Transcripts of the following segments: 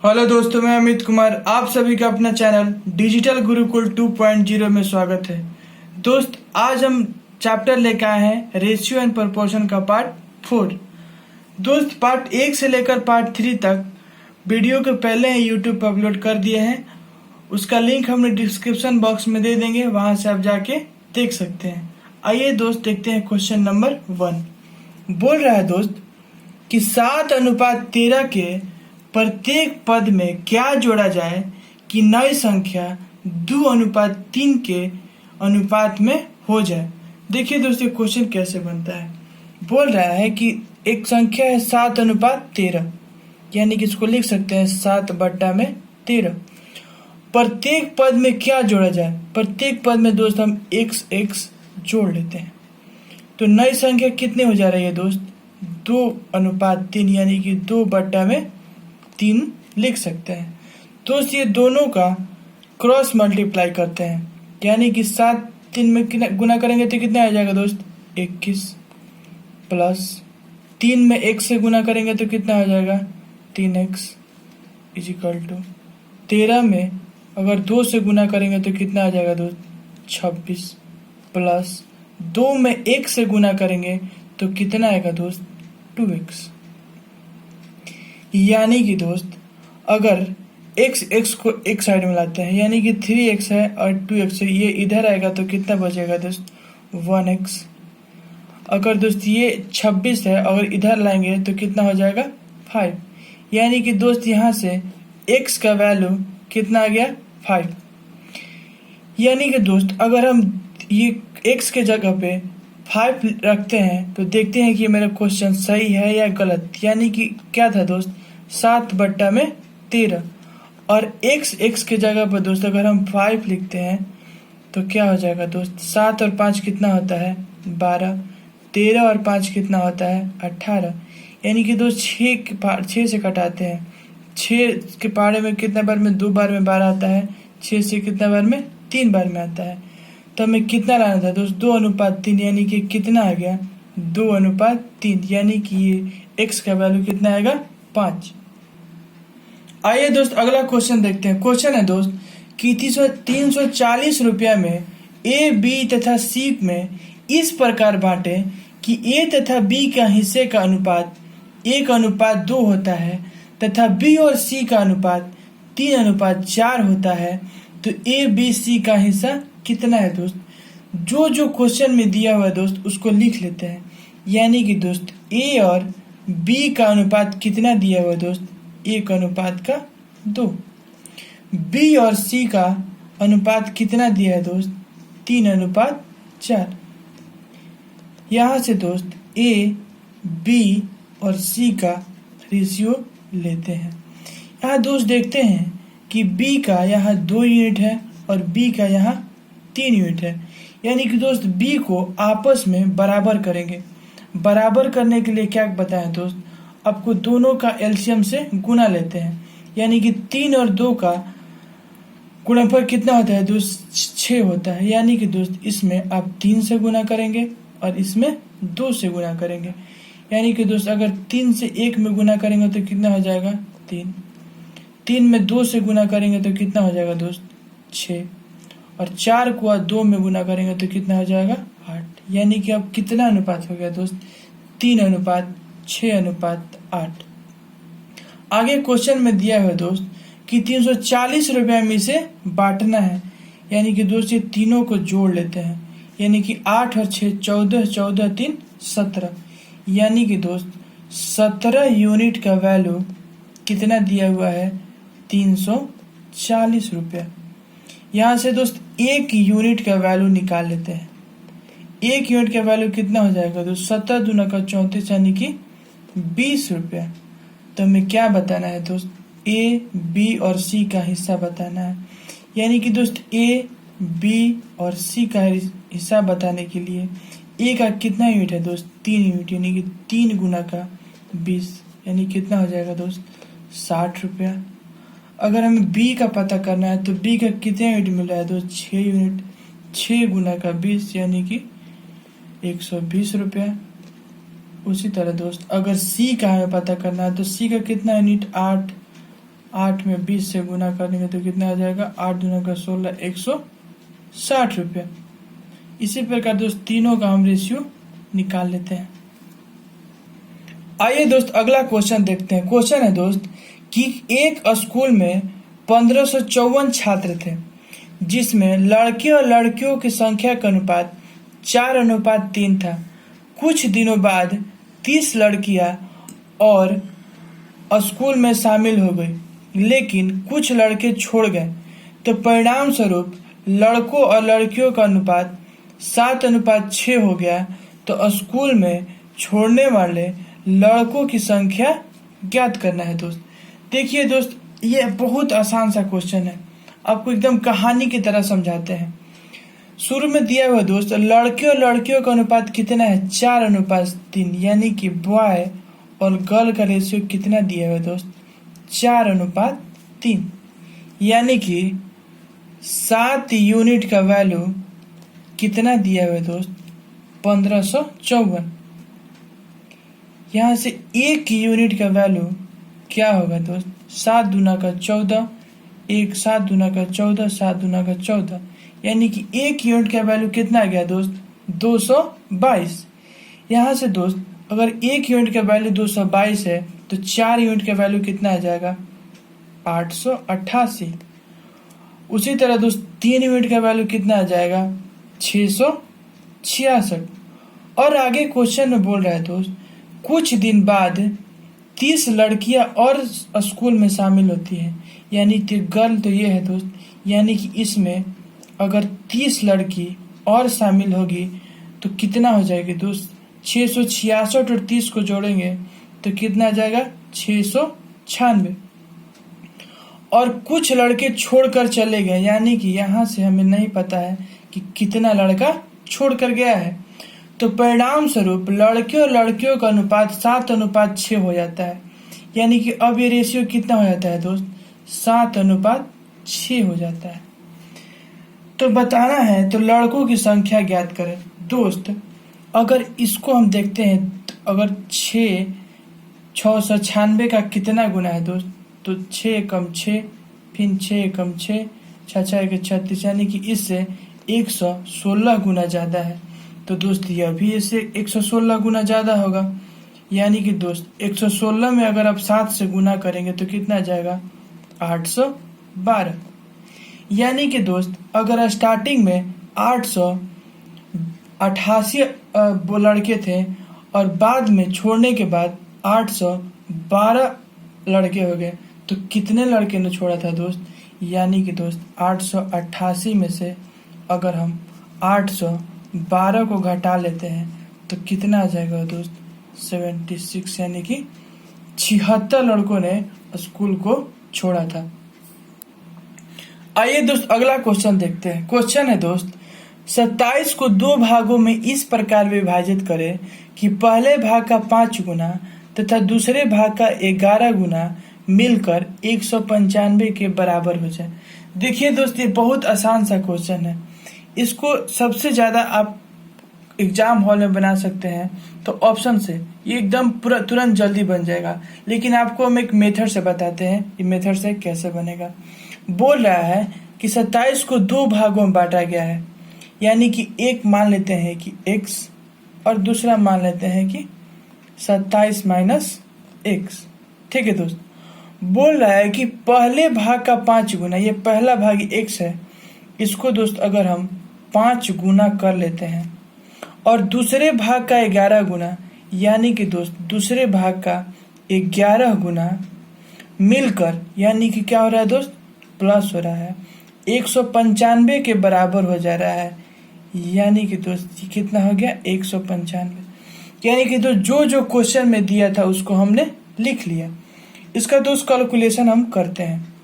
Hello दोस्तों, मैं अमित कुमार आप सभी का अपना चैनल डिजिटल गुरुकुल 2.0 में स्वागत है। दोस्त, आज हम चैप्टर लेकर आए हैं रेशियो एंड प्रोपोर्शन का पार्ट 4। दोस्त, पार्ट 1 से लेकर पार्ट 3 तक वीडियो के पहले ही यूट्यूब पर अपलोड कर दिए हैं। उसका लिंक हमने डिस्क्रिप्शन बॉक्स में दे देंगे, वहां से आप जाके देख सकते हैं। आइए दोस्त, देखते हैं क्वेश्चन नंबर 1। बोल रहा है दोस्त कि 7:13 के प्रत्येक पद में क्या जोड़ा जाए कि नई संख्या 2:3 के अनुपात में हो जाए। देखिए दोस्तों, क्वेश्चन कैसे बनता है। बोल रहा है कि एक संख्या है 7:13, यानी कि इसको लिख सकते हैं 7/13। प्रत्येक पद में क्या जोड़ा जाए। प्रत्येक पद में दोस्त हम x जोड़ लेते हैं, तो नई संख्या कितने हो जा रही है दोस्त, 2:3, यानी कि 2/3 लिख सकते हैं। दोस्त, ये दोनों का क्रॉस मल्टीप्लाई करते हैं, यानी कि 7 3 में गुना करेंगे तो कितना आ जाएगा दोस्त, 21, प्लस 3 में 1 से गुना करेंगे तो कितना आ जाएगा, 3x इजिकल टू 13 में अगर 2 से गुना करेंगे तो कितना आ जाएगा दोस्त, 26, प्लस 2 में 1 से गुना करेंगे तो कितना आएगा दोस्त, 2x। यानी कि दोस्त अगर x को एक साइड में लाते हैं, यानी कि 3x है और 2x है, ये इधर आएगा तो कितना बचेगा दोस्त, 1x। अगर दोस्त ये 26 है और इधर लाएंगे तो कितना हो जाएगा, 5। यानी कि दोस्त यहाँ से x का वैल्यू कितना आ गया, 5। यानी कि दोस्त अगर हम ये x के जगह पे 5 रखते हैं तो देखते हैं कि मेरा क्वेश्चन सही है या गलत। यानी कि क्या था दोस्त, 7/13, और x के जगह पर दोस्त अगर हम 5 लिखते हैं तो क्या हो जाएगा दोस्त, 7 और 5 कितना होता है, 12, 13 और 5 कितना होता है, 18। यानी कि दोस्त 6 से कटाते हैं, 6 के पारे में कितना बार में, 2 बार में 12 आता है, 6 से कितना बार में, 3 बार में आता है। तो हमें कितना लाना था दोस्त, 2:3, यानी कि कितना आ गया, 2:3, यानी कि ये x का वैल्यू कितना आएगा, 5। आइए दोस्त अगला क्वेश्चन देखते हैं। क्वेश्चन है दोस्त कि 340 रुपया में a, b तथा c में इस प्रकार बांटे कि a तथा b का हिस्से का अनुपात 1:2 होता है तथा b और c का अनुपात 3:4 होता है, तो a, b, c का हिस्सा कितना है दोस्त। जो क्वेश्चन में दिया हुआ है दोस्त उसको लिख लेते हैं। यानी कि दोस्त a और b का अनुपात कितना दिया हुआ है दोस्त, 1:2। b और c का अनुपात कितना दिया है दोस्त, 3:4। यहाँ से दोस्त a, b और c का रेशियो लेते हैं। यहाँ दोस्त देखते हैं कि b का यहाँ 2 यूनिट है और b का यहाँ 3 यूनिट है। यानी कि दोस्त b को आपस में बराबर करेंगे। बराबर करने के लिए क्या बताएं दोस्त, आपको दोनों का एलसीएम से गुना लेते हैं। यानी कि 3 और 2 का गुणनफल कितना होता है दोस्त, 6 होता है। यानी कि दोस्त इसमें आप 3 से गुना करेंगे और इसमें 2 से गुना करेंगे। यानी कि दोस्त अगर 3 से 1 में गुना करेंगे तो कितना हो जाएगा, 3। 3 में 2 से गुना करेंगे तो कितना हो जाएगा दोस्त, 6। और 4 को 2 में गुना करेंगे तो कितना हो जाएगा, 8। यानी कि अब कितना अनुपात हो गया दोस्त, 3:6:8। आगे क्वेश्चन में दिया हुआ दोस्त कि 340 रुपया में इसे बांटना है। यानी कि दोस्त ये तीनों को जोड़ लेते हैं। यानी कि 8 और 6 14, 14 3 17। यानी कि दोस्त 17 यूनिट का वैल्यू कितना दिया हुआ है, 340 रुपया। यहाँ से दोस्त 1 यूनिट का वैल्यू निकाल लेते हैं। 1 यूनिट का वैल्यू कितना हो जाएगा दोस्त, 17 दूना का 34, यानी कि 20 रुपया। तो हमें क्या बताना है दोस्त, a, b और c का हिस्सा बताना है। यानी कि दोस्त a, b और c का हिस्सा बताने के लिए a का कितना यूनिट है दोस्त, 3 यूनिट, यानी कि 3 गुना का 20, यानी कितना हो जाएगा दोस्त, 60 रुपया। अगर हमें b का पता करना है तो b का कितना यूनिट मिल रहा है दोस्त, 6 यूनिट, 6 गुना का 20, यानी कि 120 रुपया। उसी तरह दोस्त अगर सी का हमें पता करना है तो सी का कितना यूनिट, 8, 8 में 20 से गुना करेंगे तो कितना आ जाएगा, 8 दूना का 16, 160 रुपया। इसी प्रकार दोस्त तीनों का हम रेशियो निकाल लेते हैं। आइए दोस्त अगला क्वेश्चन देखते हैं। क्वेश्चन है दोस्त कि एक स्कूल में 1554 छात्र थे, जिसमें लड़के और लड़कियों की संख्या का अनुपात 4:3 था। कुछ दिनों बाद 30 लड़कियां और स्कूल में शामिल हो गई, लेकिन कुछ लड़के छोड़ गए, तो परिणाम स्वरूप लड़कों और लड़कियों का अनुपात 7:6 हो गया। तो स्कूल में छोड़ने वाले लड़कों की संख्या ज्ञात करना है दोस्त। देखिए दोस्त, ये बहुत आसान सा क्वेश्चन है, आपको एकदम कहानी की तरह समझाते हैं। शुरू में दिया हुआ दोस्त, लड़के और लड़कियों का अनुपात कितना है, 4:3, यानी कि बॉय और गर्ल का रेशियो कितना दिया हुआ दोस्त, 4:3, यानी कि 7 यूनिट का वैल्यू कितना दिया हुआ दोस्त, 1554। यहाँ से 1 यूनिट का वैल्यू क्या होगा दोस्त, 7 दूना का 14, 7 दूना का 14, 7 दूना का 14, यानी कि 1 यूनिट का वैल्यू कितना आ गया दोस्त, 222। यहाँ से दोस्त अगर 1 यूनिट का वैल्यू 222 है तो 4 यूनिट का वैल्यू कितना आ जाएगा, 888। उसी तरह दोस्त 3 यूनिट का वैल्यू कितना आ जाएगा, 666। और आगे क्वेश्चन में बोल रहा है दोस्त, कुछ दिन बाद 30 लड़कियां और स्कूल में शामिल होती हैं, यानी कि गर्ल तो ये है दोस्त, यानी कि इसमें अगर 30 लड़की और शामिल होगी तो कितना हो जाएगी दोस्त, 666 और 30 को जोड़ेंगे तो कितना आ जाएगा, 696। और कुछ लड़के छोड़कर चले गए, यानी कि यहाँ से हमें नहीं पता है कि कितना लड़का छोड़कर गया है। तो परिणाम स्वरूप लड़के और लड़कियों का अनुपात 7:6 हो जाता है, यानी कि अब ये रेशियो कितना हो जाता है दोस्त, 7:6 हो जाता है। तो बताना है तो लड़कों की संख्या ज्ञात करें। दोस्त अगर इसको हम देखते हैं तो अगर 696 का कितना गुना है दोस्त, तो 6 कम 6, फिर 6 कम 6, 6 36, यानी कि इससे 116 गुना ज़्यादा है। तो दोस्त यह भी इससे 116 गुना ज़्यादा होगा, यानी कि दोस्त 116 में अगर आप 7 से गुना करेंगे तो कितना आ जाएगा, 812। यानी कि दोस्त अगर स्टार्टिंग में 888 वो लड़के थे और बाद में छोड़ने के बाद 812 लड़के हो गए, तो कितने लड़के ने छोड़ा था दोस्त, यानी कि दोस्त 888 में से अगर हम 812 को घटा लेते हैं तो कितना आ जाएगा दोस्त, 76, यानी कि 76 लड़कों ने स्कूल को छोड़ा था। आइए दोस्त अगला क्वेश्चन देखते हैं। क्वेश्चन है दोस्त, 27 को 2 भागों में इस प्रकार विभाजित करें कि पहले भाग का 5 गुना तथा दूसरे भाग का 11 गुना मिलकर 195 के बराबर हो जाए। देखिए दोस्त, ये बहुत आसान सा क्वेश्चन है। इसको सबसे ज़्यादा आप एग्जाम हॉल में बना सकते हैं तो ऑप्शन से ये एकदम तुरंत जल्दी बन जाएगा, लेकिन आपको हम एक मेथड से बताते हैं ये मेथड से कैसे बनेगा। बोल रहा है कि 27 को 2 भागों में बांटा गया है, यानी कि एक मान लेते हैं कि x और दूसरा मान लेते हैं कि 27 माइनस x। ठीक है दोस्त, बोल रहा है कि पहले भाग का 5 गुना, ये पहला भाग x है, इसको दोस्त अगर हम 5 गुना कर लेते हैं और दूसरे भाग का 11 गुना, यानी कि दोस्त दूसरे भाग का 11 गुना मिलकर, यानी कि क्या हो रहा है दोस्त, प्लस हो रहा है, 195 के बराबर हो जा रहा है। यानी कि दोस्त कितना हो गया, 195। यानी कि दोस्त जो क्वेश्चन में दिया था उसको हमने लिख लिया। इसका दोस्त कैलकुलेशन हम करते हैं।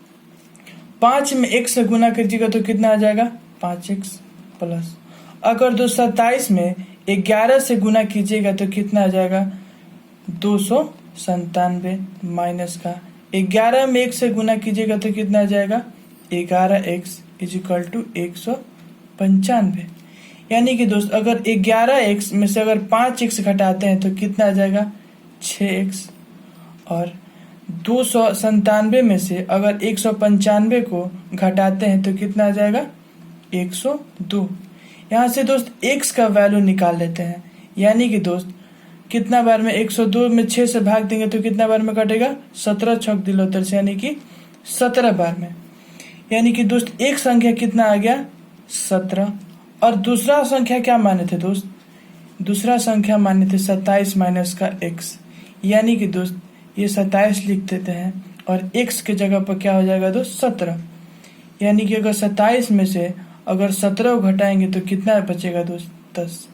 5 में 1 से गुना कीजिएगा तो कितना आ जाएगा, 5x प्लस, अगर दोस्त 27 में 11 से गुना कीजिएगा तो कितना आ जाएगा, 297 माइनस का 11 में 1 से गुना कीजिएगा तो कितना आ जाएगा, 11x इजिकल टू 195। यानी कि दोस्त अगर 11x में से अगर 5x घटाते हैं तो कितना आ जाएगा, 6x, और 297 में से अगर 195 को घटाते हैं तो कितना आ जाएगा 102। यहाँ से दोस्त x का वैल्यू निकाल लेते हैं, यानी कि दोस्त कितना बार में 102 में 6 से भाग देंगे तो कितना बार में कटेगा 17 छक दिलोतर से, यानी कि 17 बार में। यानी कि दोस्त एक संख्या कितना आ गया 17। और दूसरा संख्या क्या माने थे दोस्त, दूसरा संख्या माने थे 27 माइनस का x, यानी कि दोस्त ये 27 लिख देते हैं और x के जगह पर क्या हो जाएगा दोस्त 17। यानी कि अगर 27 में से अगर 17 को घटाएंगे तो कितना बचेगा दोस्त 10।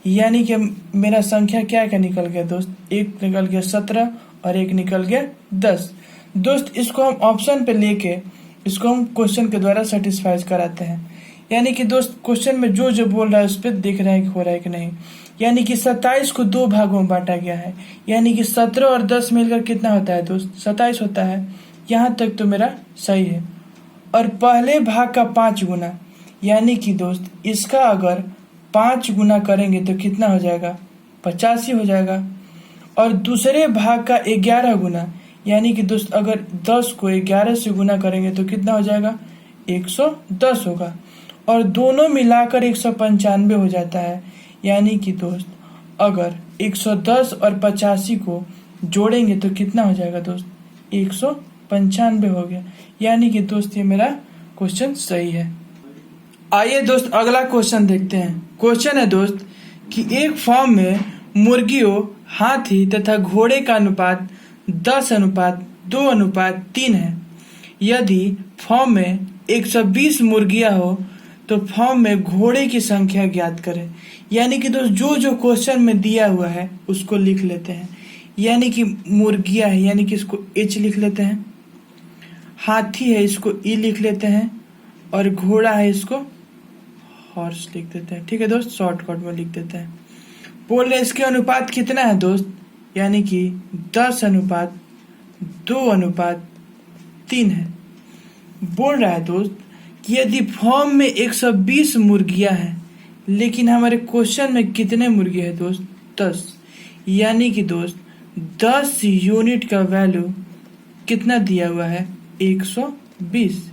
यानी कि मेरा संख्या क्या क्या निकल गया दोस्त, एक निकल गया 17 और एक निकल गया 10। दोस्त इसको हम ऑप्शन पे लेके इसको हम क्वेश्चन के द्वारा सेटिस्फाई कराते हैं। यानी कि दोस्त क्वेश्चन में जो जो बोल रहा है उस पर देख रहे हैं कि हो रहा है कि नहीं। यानी कि 27 को 2 भागों में बांटा गया है, यानी कि 17 और 10 मिलकर कितना होता है दोस्त 27 होता है। यहाँ तक तो मेरा सही है। और पहले भाग का 5 गुना, यानी कि दोस्त इसका अगर 5 गुना करेंगे तो कितना हो जाएगा 85 हो जाएगा। और दूसरे भाग का 11 गुना, यानी कि दोस्त अगर 10 को 11 से गुना करेंगे तो कितना हो जाएगा 110 होगा। और दोनों मिलाकर 195 हो जाता है। यानी कि दोस्त अगर 110 और 85 को जोड़ेंगे तो कितना हो जाएगा दोस्त 195 हो गया। यानी कि दोस्त ये मेरा क्वेश्चन सही है। आइए दोस्त अगला क्वेश्चन देखते हैं। क्वेश्चन है दोस्त कि एक फार्म में मुर्गियों, हाथी तथा घोड़े का अनुपात 10:2:3 है। यदि फार्म में 120 मुर्गियां हो तो फार्म में घोड़े की संख्या ज्ञात करें। यानी कि दोस्त जो जो क्वेश्चन में दिया हुआ है उसको लिख लेते हैं। यानी कि मुर्गियां है, यानी कि इसको H लिख लेते हैं, हाथी है इसको E लिख लेते हैं, और घोड़ा है इसको हॉर्स लिख देते हैं। ठीक है दोस्त, शॉर्टकट में लिख देते हैं। बोल रहे इसके अनुपात कितना है दोस्त, यानी कि 10:2:3 है। बोल रहा है दोस्त कि यदि फॉर्म में 120 मुर्गियां हैं लेकिन हमारे क्वेश्चन में कितने मुर्गे हैं दोस्त 10, यानी कि दोस्त 10 यूनिट का वैल्यू कितना दिया हुआ है 120।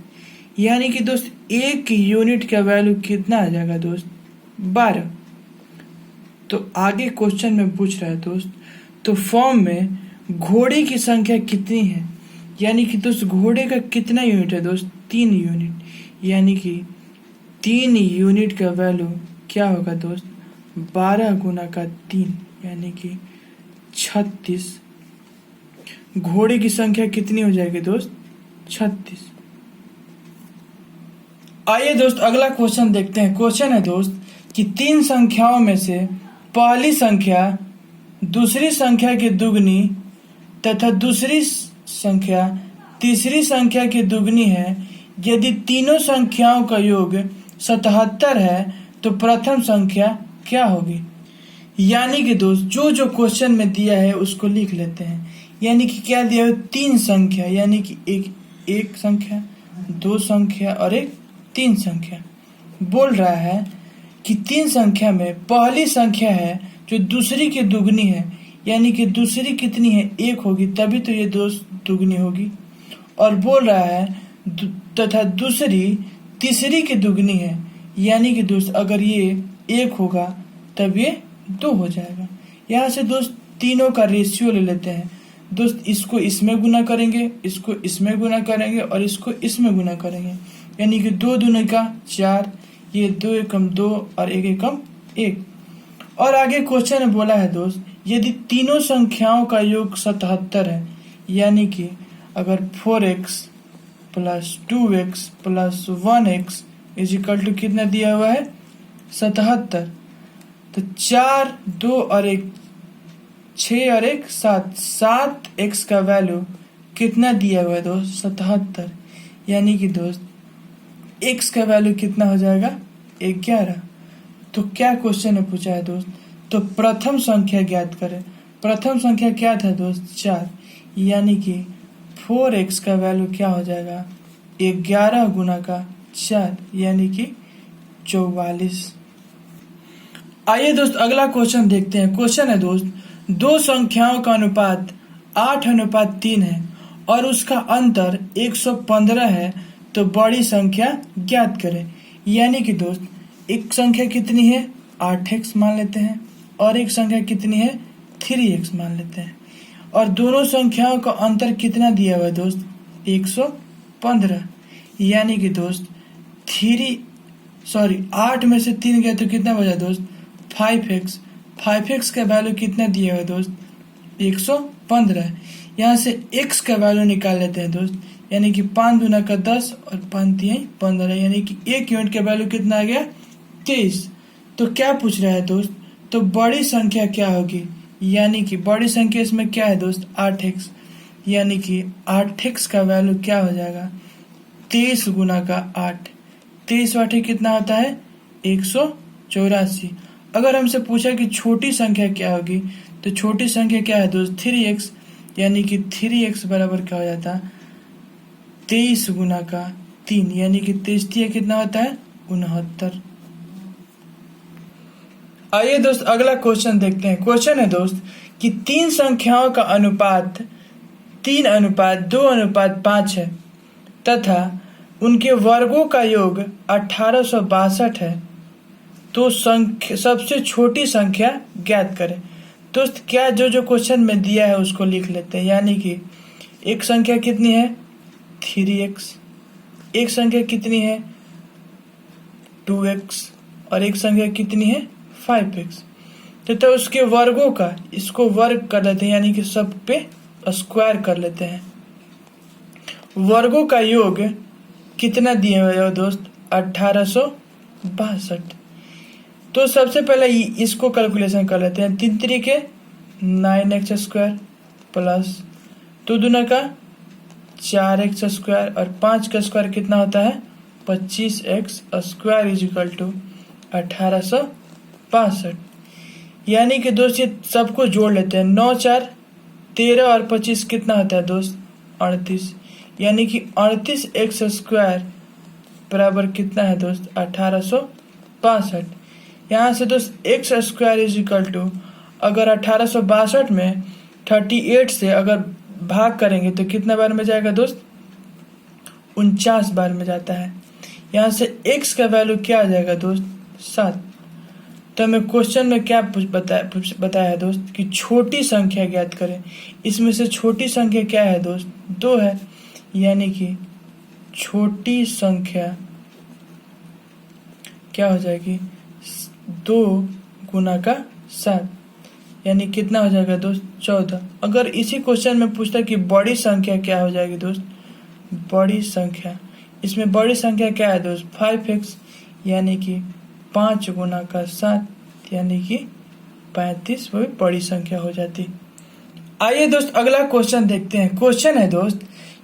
यानी कि दोस्त 1 यूनिट का वैल्यू कितना आ जाएगा दोस्त 12। तो आगे क्वेश्चन में पूछ रहा है दोस्त, तो फॉर्म में घोड़े की संख्या कितनी है। यानी कि दोस्त घोड़े का कितना यूनिट है दोस्त 3 यूनिट। यानी कि 3 यूनिट का वैल्यू क्या होगा दोस्त 12 गुना का 3, यानी कि 36। घोड़े की संख्या कितनी हो जाएगी दोस्त 36। आइए दोस्त अगला क्वेश्चन देखते हैं। क्वेश्चन है दोस्त कि 3 संख्याओं में से पहली संख्या दूसरी संख्या की दुगनी तथा दूसरी संख्या तीसरी संख्या की दुगनी है। यदि तीनों संख्याओं का योग 77 है तो प्रथम संख्या क्या होगी। यानी कि दोस्त जो जो क्वेश्चन में दिया है उसको लिख लेते हैं। यानी कि क्या दिया है 3 संख्या, यानी कि एक संख्या, 2 संख्या और एक 3 संख्या। बोल रहा है कि 3 संख्या में पहली संख्या है जो दूसरी की दुगनी है, यानी कि दूसरी कितनी है 1 होगी, तभी तो ये दोस्त दुगनी होगी। और बोल रहा है तथा दूसरी तीसरी की दुगनी है, यानी कि दोस्त अगर ये 1 होगा तब ये 2 हो जाएगा। यहाँ से दोस्त तीनों का रेशियो ले लेते हैं। दोस्त इसको इसमें गुना करेंगे, इसको इसमें गुना करेंगे और इसको इसमें गुना करेंगे, यानी कि 2 दूनी का 4, ये 2 एकम 2 और 1 एकम 1। और आगे क्वेश्चन में बोला है दोस्त यदि तीनों संख्याओं का योग 77 है, यानी कि अगर 4x plus 2x plus 1x is equal to कितना दिया हुआ है 77, तो 4 2 और 1 6 और 1 7, 7x का वैल्यू कितना दिया हुआ है दोस्त 77। यानी कि दोस्त x का वैल्यू कितना हो जाएगा 11। तो क्या क्वेश्चन में पूछा है दोस्त, तो प्रथम संख्या ज्ञात करें। प्रथम संख्या क्या था दोस्त 4, यानी कि 4x का वैल्यू क्या हो जाएगा 11 गुना का 4, यानी कि 44। आइए दोस्त अगला क्वेश्चन देखते हैं। क्वेश्चन है दोस्त 2 संख्याओं का अनुपात 8:3 है और उसका अंतर 115 है तो बड़ी संख्या ज्ञात करें। यानी कि दोस्त एक संख्या कितनी है 8x मान लेते हैं और एक संख्या कितनी है 3x मान लेते हैं और दोनों संख्याओं का अंतर कितना दिया हुआ है दोस्त 115। यानी कि दोस्त 8 में से 3 गया तो कितना बचा दोस्त 5x। 5x का वैल्यू कितना दिया हुआ है दोस्त 115। यहाँ से x का वैल्यू निकाल लेते हैं दोस्त। यानी कि 5 दूना का 10 और 5 तिहाई 15। यानी कि 1 यूनिट का वैल्यू कितना आ गया 23। तो क्या पूछ रहा है दोस्त तो बड़ी संख्या क्या होगी। यानी कि बड़ी संख्या इसमें क्या है दोस्त 8x। यानी कि 8x का वैल्यू क्या हो जाएगा 23 गुना का 8। 23 8 कितना होता है 184। अगर हमसे पूछा कि छोटी संख्या क्या होगी तो छोटी संख्या क्या है दोस्त 3x। यानी कि 3x बराबर क्या हो जाता है 23 गुना का 3। यानी कि 23 कितना होता है 69। आइए दोस्त अगला क्वेश्चन देखते हैं। क्वेश्चन है दोस्त कि 3 संख्याओं का अनुपात 3:2:5 है तथा उनके वर्गों का योग 1862 है तो सबसे छोटी संख्या ज्ञात करें। दोस्त क्या जो क्वेश्चन में दिया है उसको लिख लेते हैं। यानी कि एक संख्या कितनी है 3x, एक संख्या कितनी है 2x और एक संख्या कितनी है 5x। तो उसके वर्गों का इसको वर्ग कर लेते हैं। यानी कि सब पे स्क्वायर कर लेते हैं। वर्गों का योग कितना दिया हुआ है दोस्त 1862। तो सबसे पहले इसको कैलकुलेशन कर लेते हैं। 3 तरीके 9x² प्लस 2 दूना का 4x² और 5 का स्क्वायर कितना होता है 25x² इजिकल टू 1862। यानी कि दोस्त ये सबको जोड़ लेते हैं। 9 4 13 और 25 कितना होता है दोस्त 38। यानी कि 38x² बराबर कितना है दोस्त 1862। यहाँ से दोस्त x² इजिकल टू अगर 1862 में 38 से अगर भाग करेंगे तो कितना बार में जाएगा दोस्त 49 बार में जाता है। यहाँ से x का वैल्यू क्या आ जाएगा दोस्त 7। तो हमें क्वेश्चन में क्या बताया है दोस्त कि छोटी संख्या ज्ञात करें। इसमें से छोटी संख्या क्या है दोस्त 2 है। यानी कि छोटी संख्या क्या हो जाएगी 2 गुना का 7। यानी कितना हो जाएगा दोस्त 14। अगर इसी क्वेश्चन में पूछता कि बड़ी संख्या क्या हो जाएगी दोस्त बड़ी संख्या, इसमें बड़ी संख्या क्या है दोस्त 5x। यानी कि 5 गुना का 7 यानी कि 35 वो बड़ी संख्या हो जाती। आइए दोस्त अगला क्वेश्चन देखते हैं। क्वेश्चन है दोस्त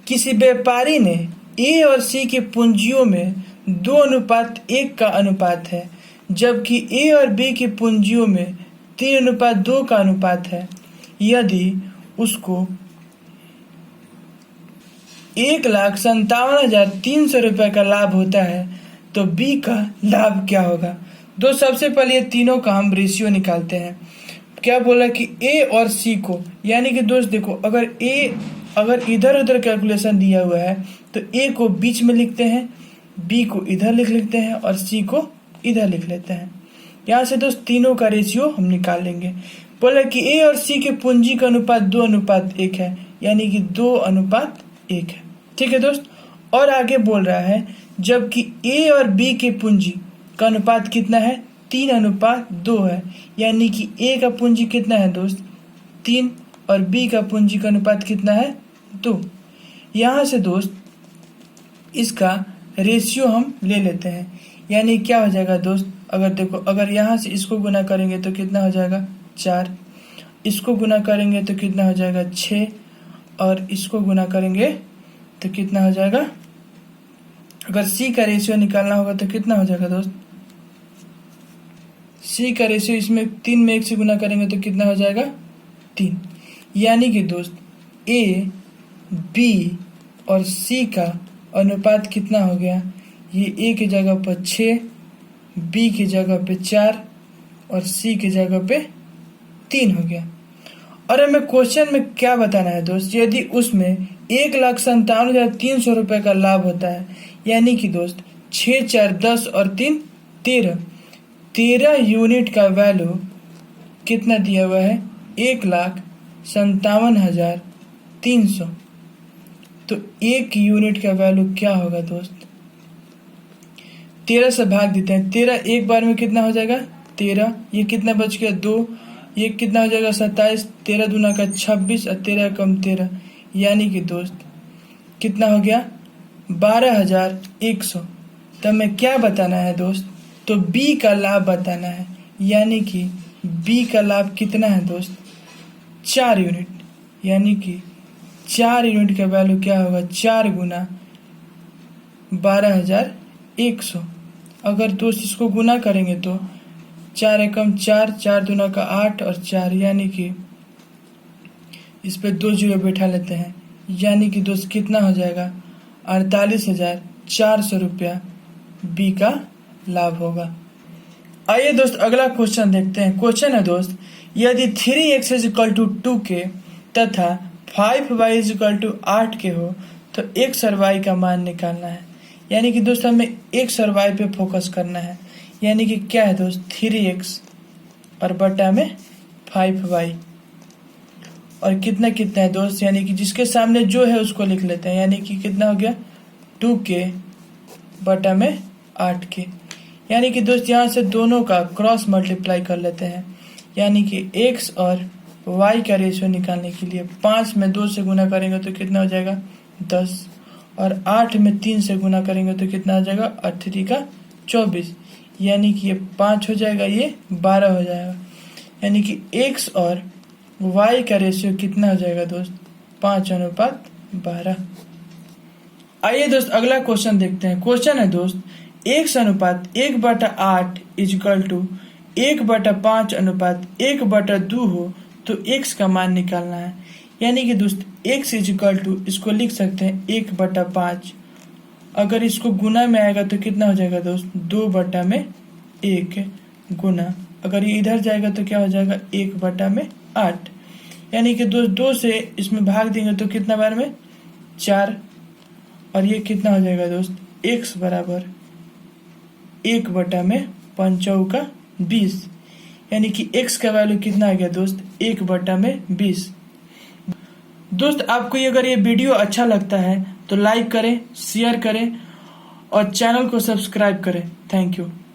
किसी व्यापारी ने ए और सी की पूंजियों में 2:1 का अनुपात है जबकि ए और बी की पूंजियों में 3:2 का अनुपात है। यदि उसको 1,57,300 रुपये का लाभ होता है तो बी का लाभ क्या होगा। सबसे पहले ये तीनों का हम रेशियो निकालते हैं। क्या बोला कि ए और सी को, यानी कि दोस्त देखो अगर इधर उधर कैलकुलेशन दिया हुआ है तो ए को बीच में लिखते हैं, बी को इधर लिख लेते हैं और सी को इधर लिख लेते हैं। यहाँ से दोस्त तीनों का रेशियो हम निकाल लेंगे। बोला कि ए और सी के पूंजी का अनुपात 2:1 है। यानी कि 2:1 है। ठीक है दोस्त। और आगे बोल रहा है जबकि ए और बी के पूंजी का अनुपात कितना है 3:2 है। यानी कि ए का पूंजी कितना है दोस्त 3 और बी का पूंजी का अनुपात कितना है 2। यहाँ से दोस्त इसका रेशियो हम ले लेते हैं। यानी क्या हो जाएगा दोस्त अगर देखो अगर यहाँ से इसको गुना करेंगे तो कितना हो जाएगा 4, इसको गुना करेंगे तो कितना हो जाएगा 6 और इसको गुना करेंगे तो कितना हो जाएगा। अगर सी का रेशियो निकालना होगा तो कितना हो जाएगा दोस्त सी का रेशियो इसमें 3 में 1 से गुना करेंगे तो कितना हो जाएगा 3। यानी कि दोस्त ए बी और सी का अनुपात कितना हो गया, ये ए की जगह पर 6, बी की जगह पे 4 और सी की जगह पे 3 हो गया। और हमें क्वेश्चन में क्या बताना है दोस्त, यदि उसमें 1,57,300 रुपये का लाभ होता है, यानी कि दोस्त 6 4 10 और 3 13 यूनिट का वैल्यू कितना दिया हुआ है, 1,57,300। तो 1 यूनिट का वैल्यू क्या होगा दोस्त, 13 से भाग देते हैं। 13 एक बार में कितना हो जाएगा, 13, ये कितना बच गया 2, ये कितना हो जाएगा 27, 13 दूना का 26 और 13 कम 13, यानी कि दोस्त कितना हो गया 12,100। तो हमें क्या बताना है दोस्त, तो बी का लाभ बताना है, यानी कि बी का लाभ कितना है दोस्त, 4 यूनिट, यानी कि 4 यूनिट का वैल्यू क्या होगा, 4 गुना 12,100। अगर दोस्त इसको गुना करेंगे तो 4 एकम 4, 4 दूना का 8 और 4, यानी कि इस पे 2 जीरो बैठा लेते हैं, यानी कि दोस्त कितना हो जाएगा 48,400 रुपया बी का लाभ होगा। आइए दोस्त अगला क्वेश्चन देखते हैं। क्वेश्चन है दोस्त, यदि 3x = 2k तथा 5y = 8k हो तो x और y का मान निकालना है। यानी कि दोस्त हमें x और y पे फोकस करना है, यानी कि क्या है दोस्त 3x और बटा में 5y और कितना कितना है दोस्त, यानी कि जिसके सामने जो है उसको लिख लेते हैं, यानी कि कितना हो गया 2k बटा में 8k। यानी कि दोस्त यहाँ से दोनों का क्रॉस मल्टीप्लाई कर लेते हैं, यानी कि x और y का रेशियो निकालने के लिए 5 में 2 से गुना करेंगे तो कितना हो जाएगा 10, और 8 में 3 से गुना करेंगे तो कितना हो जाएगा 8 3 का 24, यानी कि ये 5 हो जाएगा, ये 12 हो जाएगा। यानी कि x और y का रेशियो कितना हो जाएगा दोस्त 5:12। आइए दोस्त अगला क्वेश्चन देखते हैं। क्वेश्चन है दोस्त, x अनुपात 1/8 = 1/5 हो तो x का मान निकालना है। यानी कि दोस्त x = इसको लिख सकते हैं 1/5, अगर इसको गुना में आएगा तो कितना हो जाएगा दोस्त 2/1 गुना, अगर ये इधर जाएगा तो क्या हो जाएगा 1/8, यानी कि दोस्त 2 से इसमें भाग देंगे तो कितना बार में 4, और ये कितना हो जाएगा दोस्त x बराबर 1/5 यानी कि x का वैल्यू कितना आ गया दोस्त 1/20। दोस्त आपको अगर ये वीडियो अच्छा लगता है तो लाइक करें, शेयर करें और चैनल को सब्सक्राइब करें। Thank you.